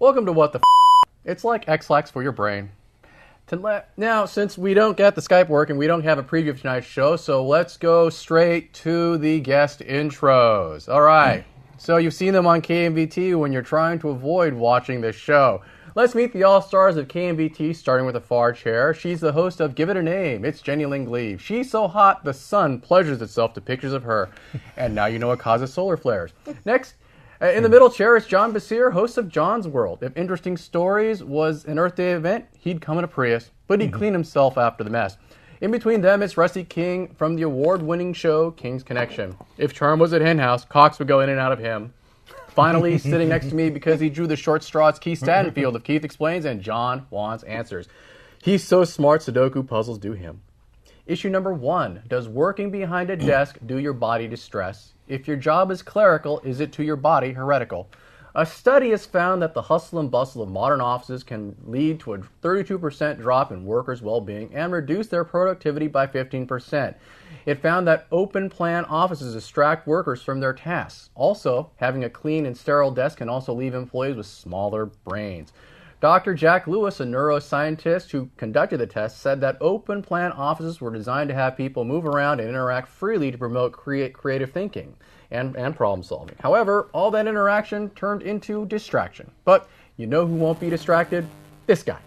Welcome to What the It's like X-Lax for your brain. Now, since we don't get the Skype working, we don't have a preview of tonight's show, so let's go straight to the guest intros. All right. So you've seen them on KMVT when you're trying to avoid watching this show. Let's meet the all-stars of KMVT, starting with a far chair. She's the host of Give It a Name. It's Jenny Ling Gleave. She's so hot, the sun pleasures itself to pictures of her. And now you know what causes solar flares. Next, in the middle chair is John Basir, host of John's World. If Interesting Stories was an Earth Day event, he'd come in a Prius, but he'd clean himself after the mess. In between them is Rusty King from the award-winning show King's Connection. If Charm was at Hen House, Cox would go in and out of him. Finally, sitting next to me because he drew the short straw, it's Keith Stadenfield of Keith Explains and John Wants Answers. He's so smart, Sudoku puzzles do him. Issue number 1. Does working behind a desk do your body distress? If your job is clerical, is it to your body heretical? A study has found that the hustle and bustle of modern offices can lead to a 32% drop in workers' well-being and reduce their productivity by 15%. It found that open-plan offices distract workers from their tasks. Also, having a clean and sterile desk can also leave employees with smaller brains. Dr. Jack Lewis, a neuroscientist who conducted the test, said that open-plan offices were designed to have people move around and interact freely to promote creative thinking and problem solving. However, all that interaction turned into distraction. But you know who won't be distracted? This guy.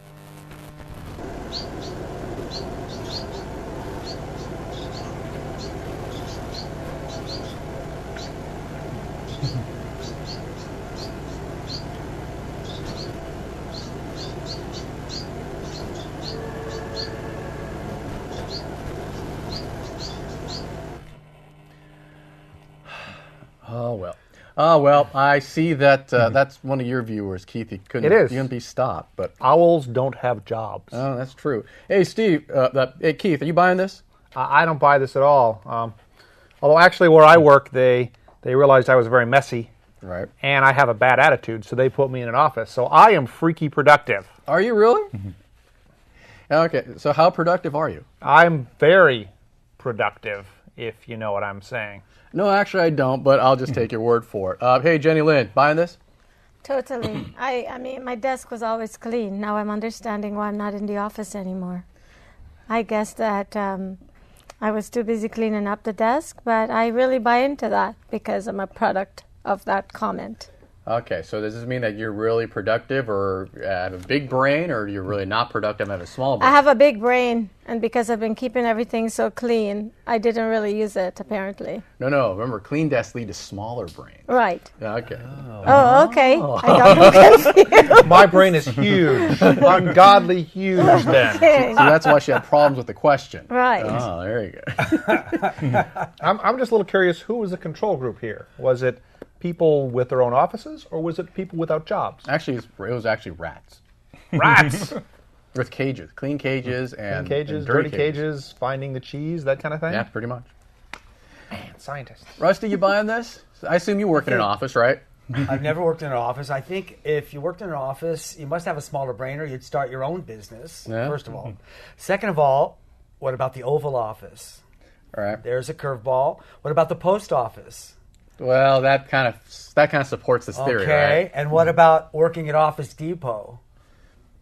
Well, I see that that's one of your viewers, Keith. He couldn't be stopped. But owls don't have jobs. Oh, that's true. Hey, Steve. Hey, Keith, are you buying this? I don't buy this at all. Although actually, where I work, they realized I was very messy, right? And I have a bad attitude, so they put me in an office. So I am freaky productive. Are you really? Okay. So how productive are you? I'm very productive, if you know what I'm saying. No, actually I don't, but I'll just take your word for it. Hey, Jenny Lynn, buying this? Totally. I mean, my desk was always clean. Now I'm understanding why I'm not in the office anymore. I guess that I was too busy cleaning up the desk, but I really buy into that because I'm a product of that comment. Okay, so does this mean that you're really productive or have a big brain, or you're really not productive and have a small brain? I have a big brain, and because I've been keeping everything so clean, I didn't really use it, apparently. No, remember, clean desks lead to smaller brains. Right. Okay. Oh, okay. I got confused. My brain is huge. Ungodly huge, then. Okay. So that's why she had problems with the question. Right. Oh, there you go. I'm just a little curious, who was the control group here? Was it people with their own offices, or was it people without jobs? Actually, it was actually rats. Rats! With cages, clean cages and dirty cages, finding the cheese, that kind of thing? Yeah, pretty much. Man, scientists. Rusty, you buying this? I assume you work in an office, right? I've never worked in an office. I think if you worked in an office, you must have a smaller brain or you'd start your own business, first of all. Second of all, what about the Oval Office? All right. There's a curveball. What about the post office? Well, that kind of supports this theory, okay, right? and what about working at Office Depot?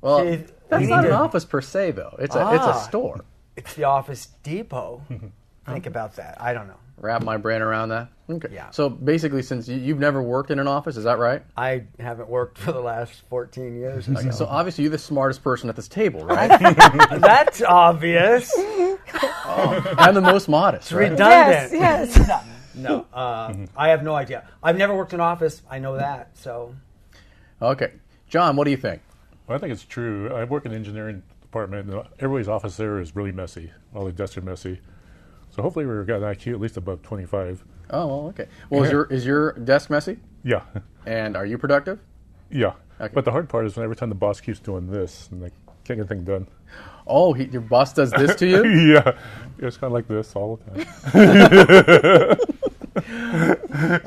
Well, See, that's not an office per se, though. It's a store. It's the Office Depot. Think about that. I don't know. Wrap my brain around that. Okay. Yeah. So basically, since you've never worked in an office, is that right? I haven't worked for the last 14 years or Okay, so obviously you're the smartest person at this table, right? That's obvious. I'm the most modest, right? Redundant. Yes. No, I have no idea. I've never worked in an office. I know that. So, Okay, John, what do you think? Well, I think it's true. I work in the engineering department, and everybody's office there is really messy. All the desks are messy. So hopefully we've got an IQ at least above 25. Oh, well, okay. Well, is your desk messy? Yeah. And are you productive? Yeah. Okay. But the hard part is when every time the boss keeps doing this, and they can't get anything done. Oh, your boss does this to you? Yeah. It's kind of like this all the time.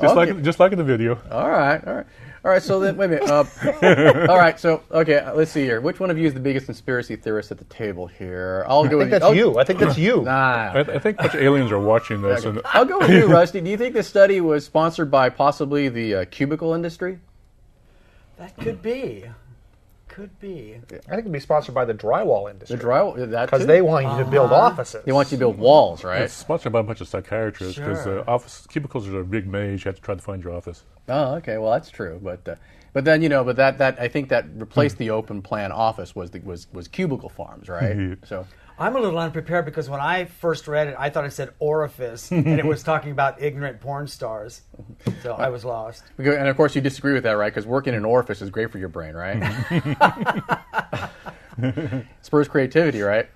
just like in the video. All right. So then, wait a minute. All right. So okay, let's see here. Which one of you is the biggest conspiracy theorist at the table here? I think that's you. Nah. I think a bunch of aliens are watching this. Okay. And I'll go with you, Rusty. Do you think this study was sponsored by possibly the cubicle industry? That could be. Could be. I think it'd be sponsored by the drywall industry. The drywall, that Because too? they want you to build offices. They want you to build walls, right? It's sponsored by a bunch of psychiatrists because Sure. office cubicles are a big maze. You have to try to find your office. Oh, okay. Well, that's true, but then that I think that replaced the open plan office was cubicle farms, right? So I'm a little unprepared because when I first read it, I thought it said orifice, and it was talking about ignorant porn stars. So I was lost. and of course you disagree with that, right? Because working in an orifice is great for your brain, right? Spurs creativity, right?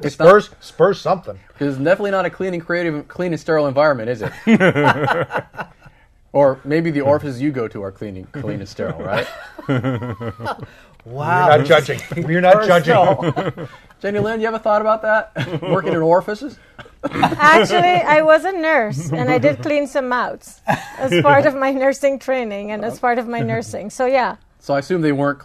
Spurs something. It's definitely not a clean and sterile environment, is it? Or maybe the orifices you go to are clean and sterile, right? Wow. We're not judging. We're not judging. Jenny Lynn, you ever thought about that? Working in orifices? Actually, I was a nurse, and I did clean some mouths as part of my nursing training and as part of my nursing. So yeah. So I assume they weren't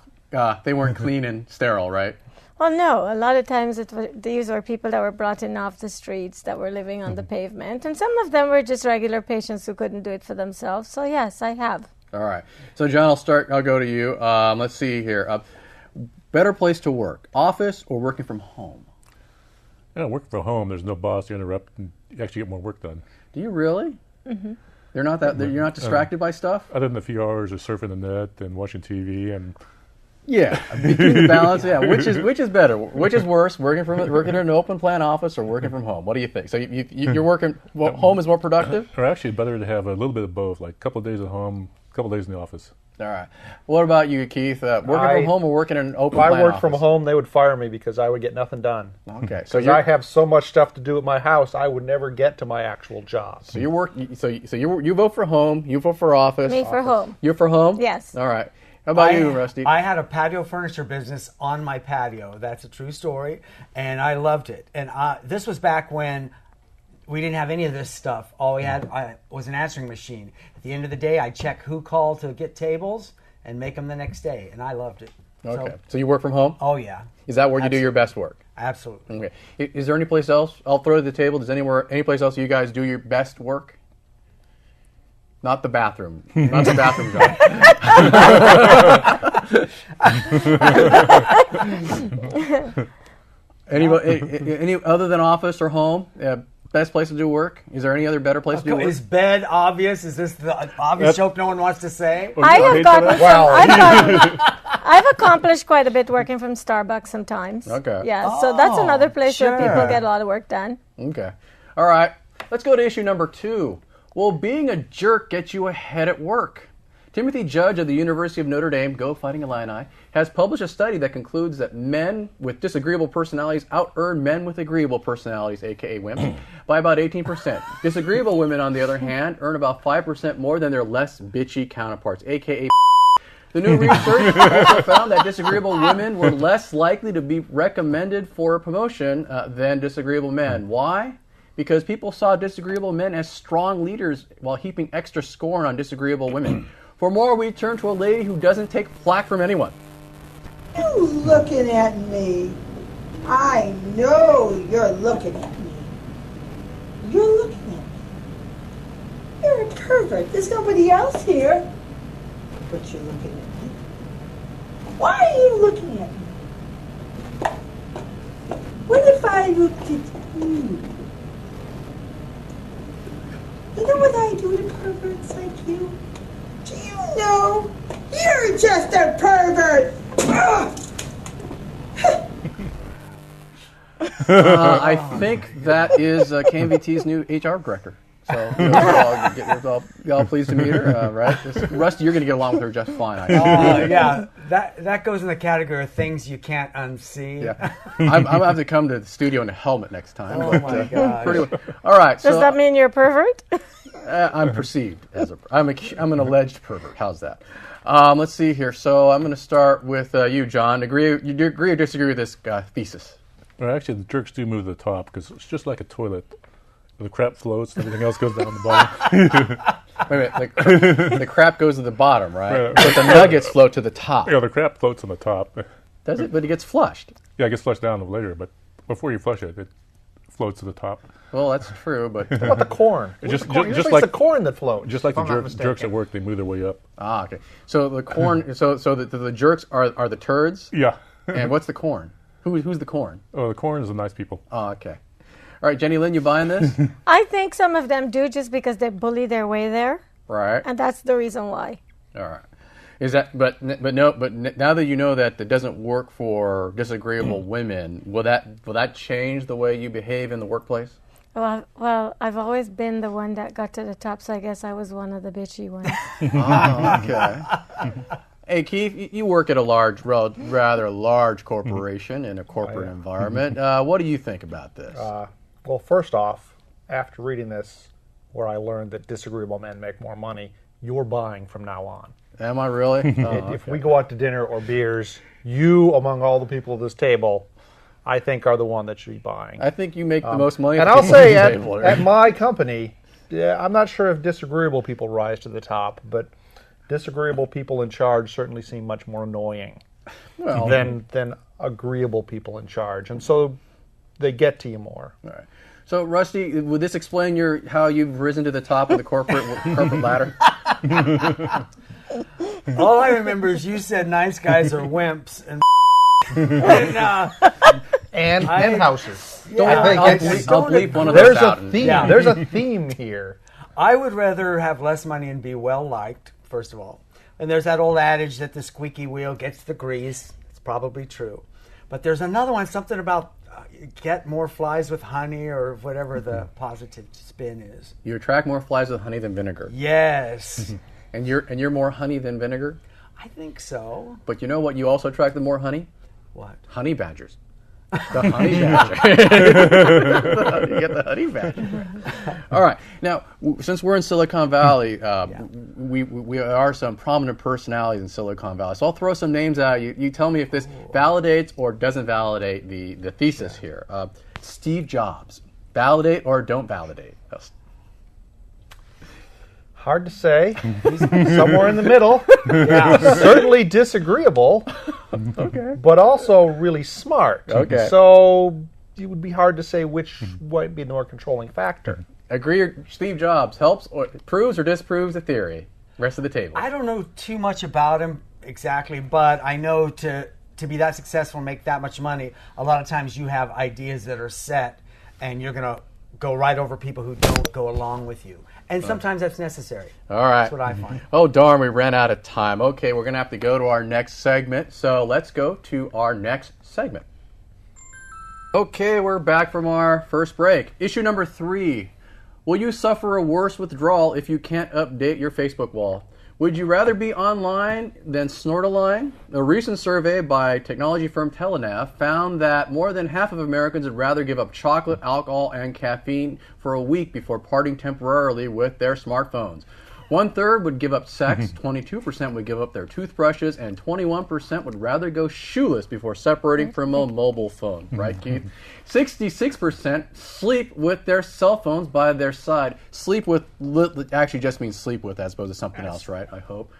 clean and sterile, right? Well, no. A lot of times these were people that were brought in off the streets that were living on the pavement, and some of them were just regular patients who couldn't do it for themselves. So yes, I have. All right. So John, I'll go to you. Let's see here. Better place to work, office or working from home? Working from home, there's no boss to interrupt, and you actually get more work done. Do you really? Mm-hmm. You're not distracted by stuff? Other than a few hours of surfing the net and watching TV and... Yeah, between the balance. Yeah, which is better? Which is worse? Working in an open plan office or working from home? What do you think? So you're working. Home is more productive? Or actually, better to have a little bit of both, like a couple of days at home, a couple of days in the office. All right. What about you, Keith? Working from home or working in an open plan office? If I worked from home, they would fire me because I would get nothing done. Okay. So I have so much stuff to do at my house, I would never get to my actual job. So you work. So you vote for home. You vote for office. Me for home. You're for home. Yes. All right. How about you, Rusty? I had a patio furniture business on my patio. That's a true story, and I loved it. And this was back when we didn't have any of this stuff. All we had was an answering machine. At the end of the day, I'd check who called to get tables and make them the next day, and I loved it. Okay. So you work from home? Oh, yeah. Is that where you do your best work? Absolutely. Okay. Is there any place else? I'll throw to the table. Does any place else you guys do your best work? Not the bathroom. Not the bathroom job. Any other than office or home? Best place to do work? Is there any other better place to do work? Is bed obvious? Is this the obvious joke no one wants to say? I've accomplished quite a bit working from Starbucks sometimes. Okay. Yeah, so that's another place where people get a lot of work done. Okay. All right. Let's go to issue number 2. Will being a jerk get you ahead at work? Timothy Judge of the University of Notre Dame, Go Fighting Illini, has published a study that concludes that men with disagreeable personalities out-earn men with agreeable personalities, aka wimps, by about 18%. Disagreeable women, on the other hand, earn about 5% more than their less bitchy counterparts, aka The new research also found that disagreeable women were less likely to be recommended for a promotion than disagreeable men. Why? Because people saw disagreeable men as strong leaders while heaping extra scorn on disagreeable women. For more, we turn to a lady who doesn't take flack from anyone. You looking at me? I know you're looking at me. You're looking at me. You're a pervert. There's nobody else here. But you're looking at me. Why are you looking at me? What if I looked at you? You know what I do to perverts like you? Do you know? You're just a pervert! I think that is KMVT's new HR director. So we're all pleased to meet her, right? Rusty, you're going to get along with her just fine. Yeah, that goes in the category of things you can't unsee. Yeah, I'm going to have to come to the studio in a helmet next time. Oh my God! All right. Does that mean you're a pervert? I'm perceived as I'm an alleged pervert. How's that? Let's see here. So I'm going to start with you, John. You agree or disagree with this thesis? Well, actually, the jerks do move to the top because it's just like a toilet. The crap floats, everything else goes down the bottom. Wait a minute, the crap goes to the bottom, right? But the nuggets float to the top. Yeah, the crap floats on the top. Does it? But it gets flushed. Yeah, it gets flushed down later, but before you flush it, it floats to the top. Well, that's true, but What about the corn? Just- Usually just it's like- the corn that floats. Just like if the I'm not jerks mistaken. at work, they move their way up. okay. So the corn, so the jerks are the turds, Yeah. and what's the corn? Who's the corn? Oh, the corn is the nice people. Oh, okay. All right, Jenny Lynn, you buying this? I think some of them do just because they bully their way there, Right. and that's the reason why. All right. Is that but now that you know that it doesn't work for disagreeable women, will that change the way you behave in the workplace? Well, I've always been the one that got to the top, so I guess I was one of the bitchy ones. Oh, okay. Hey Keith, you work at a rather large corporation in a corporate environment. What do you think about this? Well, first off, after reading this, where I learned that disagreeable men make more money, you're buying from now on. Am I really? Oh, If we go out to dinner or beers, you, among all the people at this table, I think are the one that should be buying. I think you make the most money. And at the I'll say table, at my company, I'm not sure if disagreeable people rise to the top, but disagreeable people in charge certainly seem much more annoying well, than agreeable people in charge. And so they get to you more. all right. So Rusty, would this explain how you've risen to the top of the corporate ladder? All I remember is you said nice guys are wimps, and And houses. Yeah, I'll bleep one of There's those a out. theme. Yeah. There's a theme here. I would rather have less money and be well liked, first of all. And there's that old adage that the squeaky wheel gets the grease. It's probably true. But there's another one, something about get more flies with honey or whatever the positive spin is. You attract more flies with honey than vinegar, Yes, and you're more honey than vinegar. I think so. But you know what? You also attract the more honey. What? Honey badgers. The honey badger. You get the honey badger. All right. Now, since we're in Silicon Valley, we are some prominent personalities in Silicon Valley. So I'll throw some names out. You tell me if this validates or doesn't validate the thesis here. Steve Jobs. Validate or don't validate? Hard to say. Somewhere in the middle. Yeah. Certainly disagreeable, Okay. but also really smart. Okay. So it would be hard to say which might be the more controlling factor. Agree or Steve Jobs helps or proves or disproves the theory? Rest of the table. I don't know too much about him exactly, but I know to be that successful and make that much money, a lot of times you have ideas that are set and you're going to go right over people who don't go along with you. And sometimes that's necessary. All right. That's what I find. Oh, darn, we ran out of time. Okay, we're going to have to go to our next segment. So let's go to our next segment. Okay, we're back from our first break. Issue number 3. Will you suffer a worse withdrawal if you can't update your Facebook wall? Would you rather be online than snort a line? A recent survey by technology firm Telenav found that more than half of Americans would rather give up chocolate, alcohol, and caffeine for a week before parting temporarily with their smartphones. 1/3 would give up sex, 22% would give up their toothbrushes, and 21% would rather go shoeless before separating from a mobile phone. Right, Keith? 66% sleep with their cell phones by their side. Sleep with actually just means sleep with as opposed to something else, right? I hope.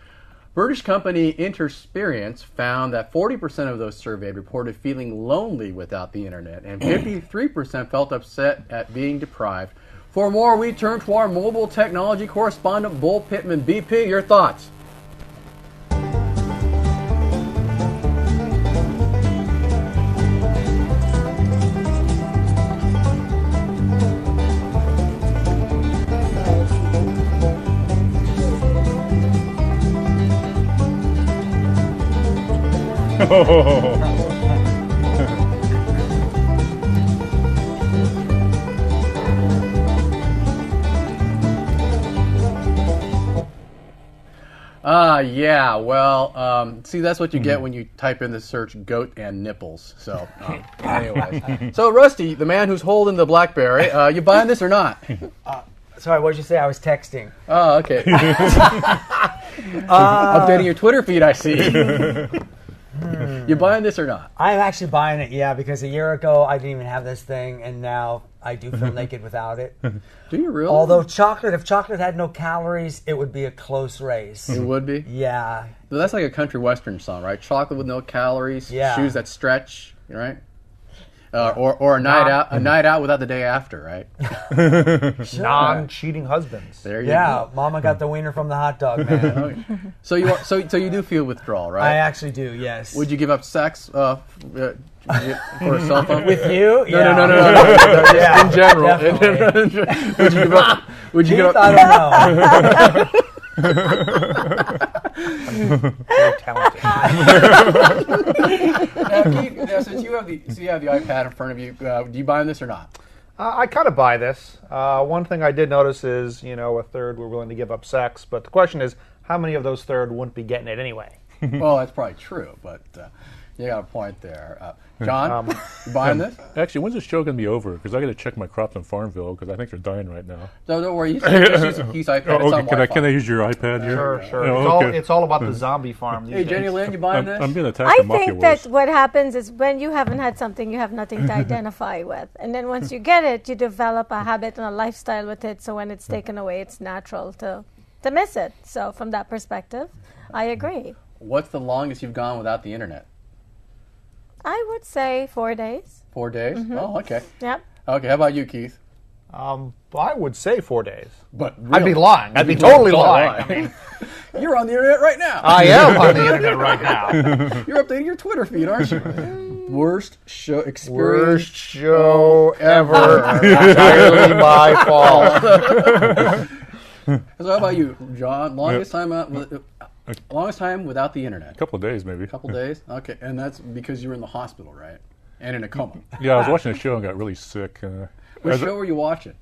British company Intersperience found that 40% of those surveyed reported feeling lonely without the internet, and 53% felt upset at being deprived. For more, we turn to our mobile technology correspondent, Bull Pittman. BP, your thoughts? Yeah, well, see, that's what you get when you type in the search goat and nipples. So, anyways. So, Rusty, the man who's holding the BlackBerry, you buying this or not? Sorry, what did you say? I was texting. Oh, okay. Updating your Twitter feed, I see. You buying this or not? I'm actually buying it, yeah, because a year ago I didn't even have this thing, and now I do feel naked without it. Do you really? Although if chocolate had no calories, it would be a close race. It would be? Yeah. Well, that's like a country western song, right? Chocolate with no calories, Yeah. shoes that stretch, right? Or a night out without the day after, right? Non-cheating husbands. There you Yeah, go. Mama got the wiener from the hot dog, man. So you do feel withdrawal, right? I actually do, yes. Would you give up sex for a cell phone? With you? No. Yeah, In general. definitely. Would you give up? I don't know. Very talented. Now, since you have the iPad in front of you, do you buy this or not? I kind of buy this. One thing I did notice is, a third were willing to give up sex, but the question is, how many of those third wouldn't be getting it anyway? Well, that's probably true, but you got a point there. John, you buying this? Actually, when's the show going to be over? Because I got to check my crops in Farmville because I think they're dying right now. No, don't worry. You can just use a piece iPad. Oh, It's on okay. Wi-Fi. Can I use your iPad here? Sure. Oh, okay. It's all about the zombie farm these Hey, days. Jenny Lynn, you buying this? I'm being attacked I in Mafia think Wars. that what happens is when you haven't had something, you have nothing to identify with. And then once you get it, you develop a habit and a lifestyle with it. So when it's taken away, it's natural to miss it. So from that perspective, I agree. What's the longest you've gone without the internet? I would say 4 days. 4 days? Oh, okay. Yep. Okay, how about you, Keith? I would say 4 days. But I'd be lying. I'd be totally lying. I mean, You're on the internet right now. I am on the internet right now. You're updating your Twitter feed, aren't you? Worst show experience. Worst show ever. Entirely my fault. So how about you, John? Longest time without the internet? A couple of days, maybe. A couple days? Okay, and that's because you were in the hospital, right? And in a coma. Yeah, I was watching a show and got really sick. What show were you watching?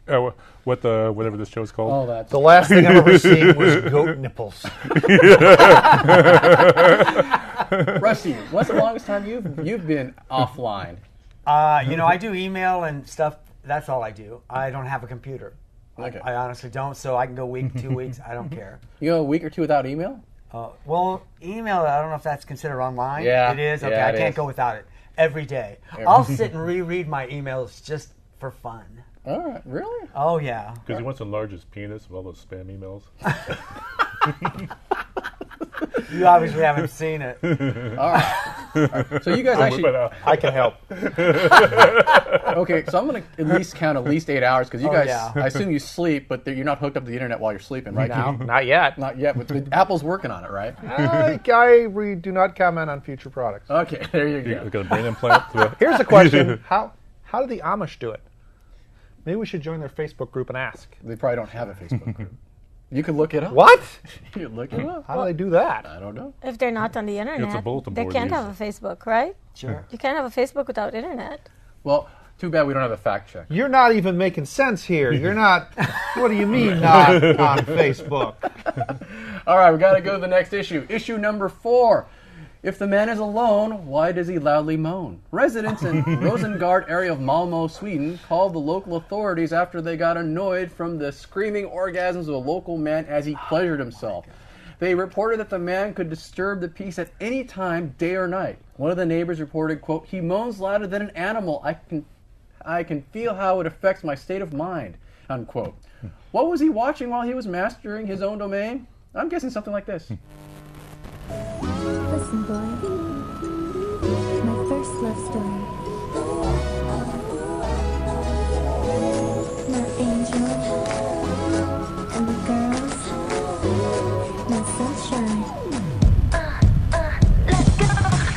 Whatever this show's called. Oh, that's The last thing I've ever seen was goat nipples. Rusty. What's the longest time you've been offline? I do email and stuff. That's all I do. I don't have a computer. Okay. I honestly don't, so I can go week, 2 weeks. I don't care. You go a week or two without email? Well, email, I don't know if that's considered online. Yeah. It is? Okay, Yeah, I it can't is. go without it. Every day. I'll sit and reread my emails just for fun. All right, really? Oh, yeah. Because he wants to enlarge his penis with all those spam emails. You obviously haven't seen it. All right. So you guys actually... I can help. Okay, so I'm going to at least count at least 8 hours because you guys, yeah. I assume you sleep, but you're not hooked up to the internet while you're sleeping, right? No, not yet. Not yet, but Apple's working on it, right? I do not comment on future products. Okay, there you You go. got a brain implant? Here's a question. How do the Amish do it? Maybe we should join their Facebook group and ask. They probably don't have a Facebook group. You can look it up. What? You can look it up. How do they do that? I don't know. If they're not on the internet, bulletin they board can't user. have a Facebook, right? Sure. You can't have a Facebook without internet. Well, too bad we don't have a fact check. You're not even making sense here. You're not. What do you mean not on Facebook? All right, we got to go to the next issue. Issue number 4. If the man is alone, why does he loudly moan? Residents in Rosengard area of Malmö, Sweden, called the local authorities after they got annoyed from the screaming orgasms of a local man as he pleasured himself. They reported that the man could disturb the peace at any time, day or night. One of the neighbors reported, quote, "He moans louder than an animal. I can feel how it affects my state of mind," unquote. What was he watching while he was mastering his own domain? I'm guessing something like this. Listen, boy. My first love story. My angel. And the girls. My sunshine. Let's go.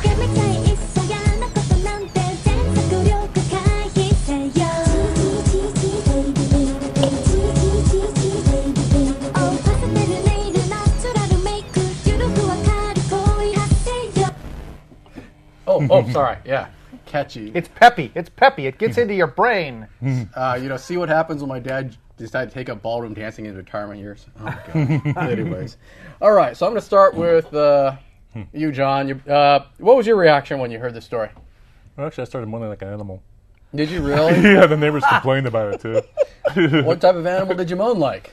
꿈이 잘 있어야 나 것도 난 때. 잔상구력 가히세요. baby, baby. Oh, 파스텔을 내일은 나추라를 메이크. 유로구와 가리고이 하세요. Oh, sorry. Yeah. Catchy. It's peppy. It's peppy. It gets into your brain. See what happens when my dad decided to take up ballroom dancing in his retirement years. Oh, God. Anyways. All right, so I'm going to start with you, John. What was your reaction when you heard this story? Well, actually, I started moaning like an animal. Did you really? Yeah, the neighbors complained about it, too. What type of animal did you moan like?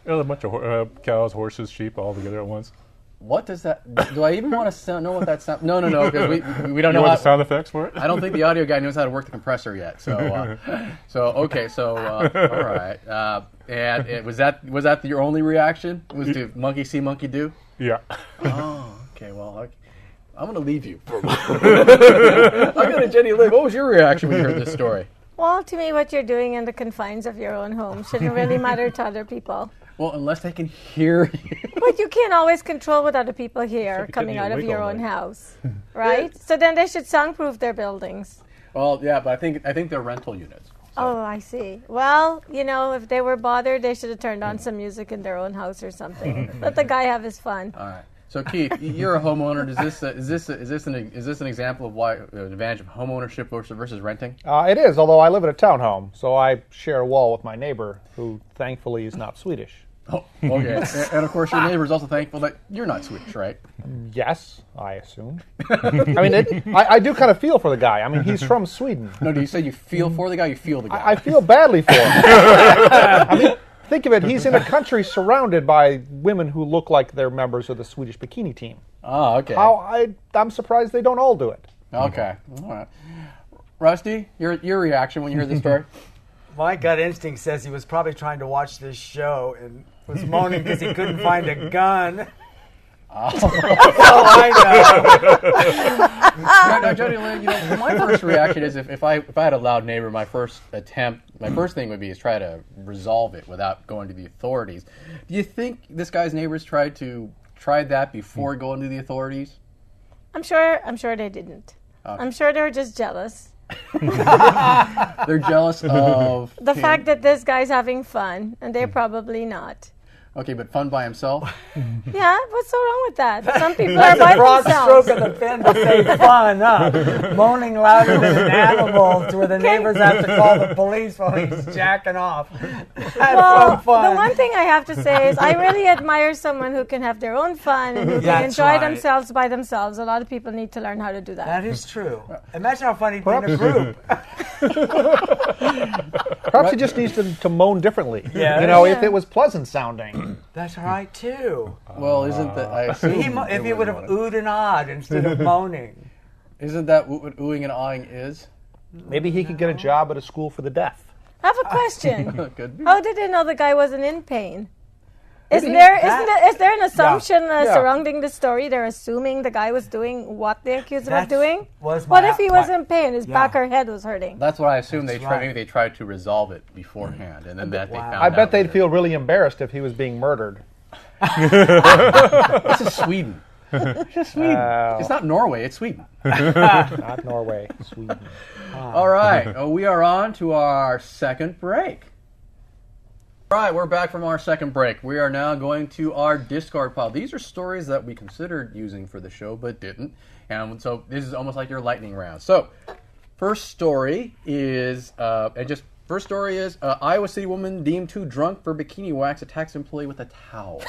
A bunch of cows, horses, sheep all together at once. What does that... Do I even want to know what that sound... No, because we don't You know want how... the sound effects for it? I don't think the audio guy knows how to work the compressor yet. So all right. And was that your only reaction? Was to monkey see, monkey do? Yeah. Oh, okay. Well, I'm going to leave you. I'm going to Jenny Lynn. What was your reaction when you heard this story? Well, to me, what you're doing in the confines of your own home shouldn't really matter to other people. Well, unless they can hear you. But you can't always control what other people hear coming out of your own house, right? So then they should soundproof their buildings. Well, yeah, but I think they're rental units. Oh, I see. Well, if they were bothered, they should have turned on some music in their own house or something. Let the guy have his fun. All right. So Keith, you're a homeowner. Is this an example of why the advantage of homeownership versus renting? It is, although I live in a townhome, so I share a wall with my neighbor, who thankfully is not Swedish. Oh, okay. And of course, your neighbor is also thankful that you're not Swedish, right? Yes, I assume. I mean, I do kind of feel for the guy. I mean, he's from Sweden. No, do you say you feel for the guy? You feel the guy. I feel badly for him. I mean, think of it. He's in a country surrounded by women who look like they're members of the Swedish bikini team. Oh, okay. I'm surprised they don't all do it. Okay. All right. Rusty, your reaction when you heard this story? My gut instinct says he was probably trying to watch this show and was moaning because he couldn't find a gun. Oh. That's all I know. No, Jody Lynn, my first reaction is if I had a loud neighbor, my first thing would be is try to resolve it without going to the authorities. Do you think this guy's neighbors tried that before going to the authorities? I'm sure they didn't. Okay. I'm sure they were just jealous. They're jealous of the fact that this guy's having fun, and they're probably not. Okay, but fun by himself? Yeah, what's so wrong with that? Some people are by Broad themselves. stroke of the pen to say fun, huh? Moaning louder than an animal to where the neighbors have to call the police while he's jacking off. That's so fun. The one thing I have to say is I really admire someone who can have their own fun and who can enjoy themselves by themselves. A lot of people need to learn how to do that. That is true. Imagine how fun he'd be in a group. Perhaps he just needs to moan differently. Yeah. If it was pleasant sounding. That's right, too. Well, isn't that... I assume If he would have oohed and awed instead of moaning. Isn't that what oohing and awing is? Maybe he could get a job at a school for the deaf. I have a question. Could be. How did they know the guy wasn't in pain? Is there an assumption surrounding the story? They're assuming the guy was doing what they accused him of doing? What if he was in pain? His back or head was hurting? That's what I assume. Maybe they tried to resolve it beforehand, and then they found out. I bet they'd feel really embarrassed if he was being murdered. This is Sweden. It's just Sweden. It's not Norway. It's Sweden. Not Norway, Sweden. All right. We are on to our second break. All right, we're back from our second break. We are now going to our discard pile. These are stories that we considered using for the show but didn't. And so this is almost like your lightning round. So, first story is Iowa City woman deemed too drunk for bikini wax attacks employee with a towel.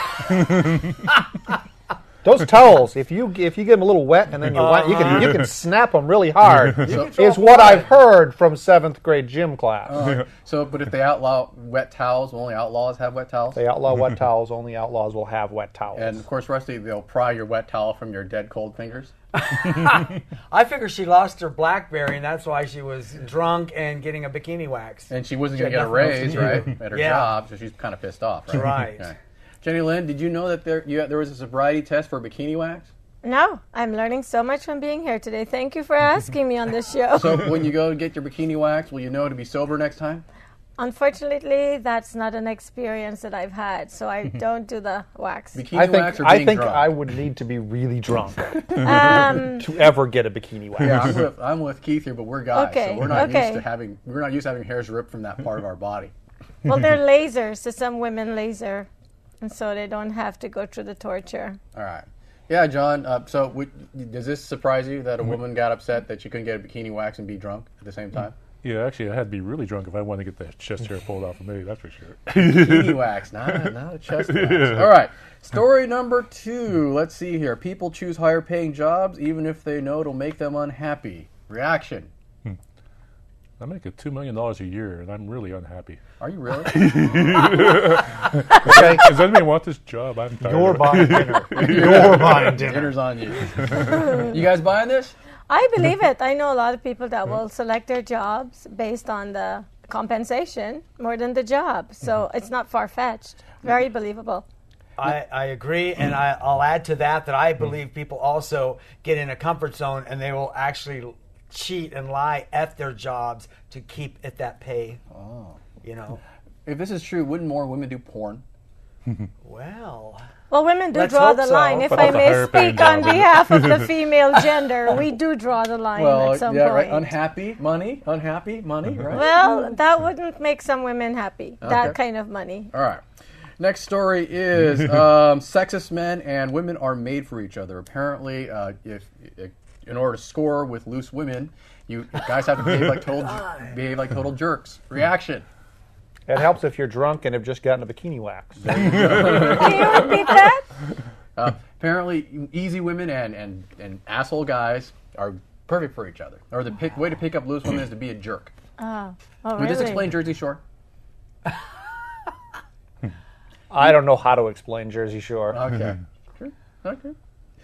Those towels, if you give them a little wet and then you can snap them really hard. Is what I've heard from 7th grade gym class. But if they outlaw wet towels, will only outlaws have wet towels? They outlaw wet towels. Only outlaws will have wet towels. And of course, Rusty, they'll pry your wet towel from your dead cold fingers. I figure she lost her BlackBerry, and that's why she was drunk and getting a bikini wax. And she wasn't going to get a raise, right, at her job, so she's kind of pissed off, right? Right. Okay. Jenny Lynn, did you know that there was a sobriety test for bikini wax? No, I'm learning so much from being here today. Thank you for asking me on this show. So when you go to get your bikini wax, will you know to be sober next time? Unfortunately, that's not an experience that I've had, so I don't do the wax. Wax or being drunk? I would need to be really drunk to ever get a bikini wax. Yeah, I'm with Keith here, but we're guys, so we're not used to having hairs ripped from that part of our body. Well, they're lasers, so some women laser. And so they don't have to go through the torture. All right. Yeah, John, does this surprise you that a woman got upset that she couldn't get a bikini wax and be drunk at the same time? Yeah, actually, I had to be really drunk if I wanted to get the chest hair pulled off of me, that's for sure. Bikini wax, not a chest wax. All right. Story number 2. Let's see here. People choose higher paying jobs even if they know it'll make them unhappy. Reaction. I make $2 million a year, and I'm really unhappy. Are you really? Okay. Does anybody want this job? I'm tired. You're buying dinner. You're buying dinner. Dinner's on you. You guys buying this? I believe it. I know a lot of people that will select their jobs based on the compensation more than the job. So it's not far-fetched. Very believable. I agree, and I'll add to that I believe people also get in a comfort zone and they will actually cheat and lie at their jobs to keep at that pay. Oh. You know. If this is true, wouldn't more women do porn? Well, women do Let's draw hope the so. line. If But I that's a may higher paying speak on job, isn't it? behalf of the female gender, we do draw the line Well, at some yeah, point. right. Unhappy money, right? Well, that wouldn't make some women happy. That Okay. kind of money. All right. Next story is sexist men and women are made for each other. Apparently, if in order to score with loose women, you guys have to behave like total jerks. Reaction. It helps if you're drunk and have just gotten a bikini wax. Can you repeat that? Apparently, easy women and asshole guys are perfect for each other. Or the way to pick up loose women is to be a jerk. Oh, Would really? this explain Jersey Shore? I don't know how to explain Jersey Shore. Okay. Sure. Okay.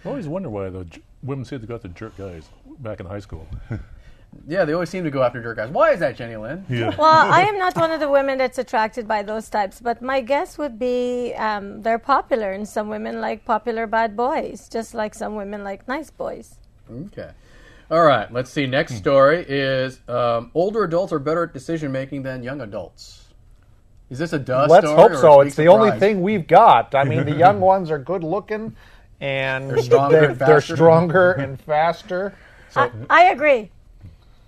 I always wonder why the women say they got the jerk guys back in high school. Yeah, they always seem to go after jerk guys. Why is that, Jenny Lynn? Yeah. Well, I am not one of the women that's attracted by those types, but my guess would be they're popular, and some women like popular bad boys, just like some women like nice boys. Okay. All right. Let's see. Next story is older adults are better at decision making than young adults. Is this a duh Let's story? hope or a so. big It's the only surprise? thing we've got. I mean, the young ones are good looking, and They're stronger and they're faster. stronger and faster. I agree,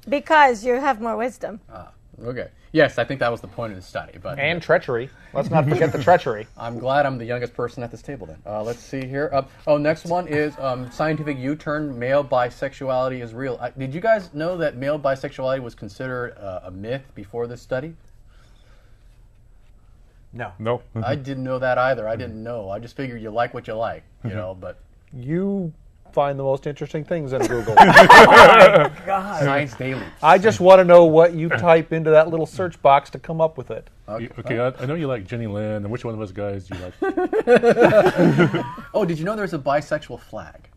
because you have more wisdom. Okay. Yes, I think that was the point of the study. But And treachery. Let's not forget the treachery. I'm glad I'm the youngest person at this table then. Let's see here. Next one is scientific U-turn. Male bisexuality is real. Did you guys know that male bisexuality was considered a myth before this study? no. No. I didn't know that either. I didn't know. I just figured you like what you like, you know. But You find the most interesting things in Google. God. Science Daily. I just want to know what you type into that little search box to come up with it. Okay, I know you like Jenny Lynn, and which one of us guys do you like? Oh, did you know there's a bisexual flag?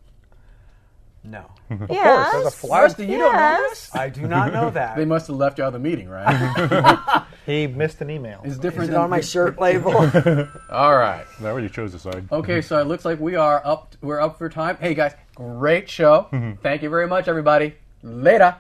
No. Of Yes. course, there's a flag. Rusty, you don't know Yes. this? I do not know that. They must have left you out of the meeting, right? He missed an email. It's Is different it than on my shirt label? All right. I already chose the side. Okay, so it looks like we're up for time. Hey guys, great show. Thank you very much, everybody. Later.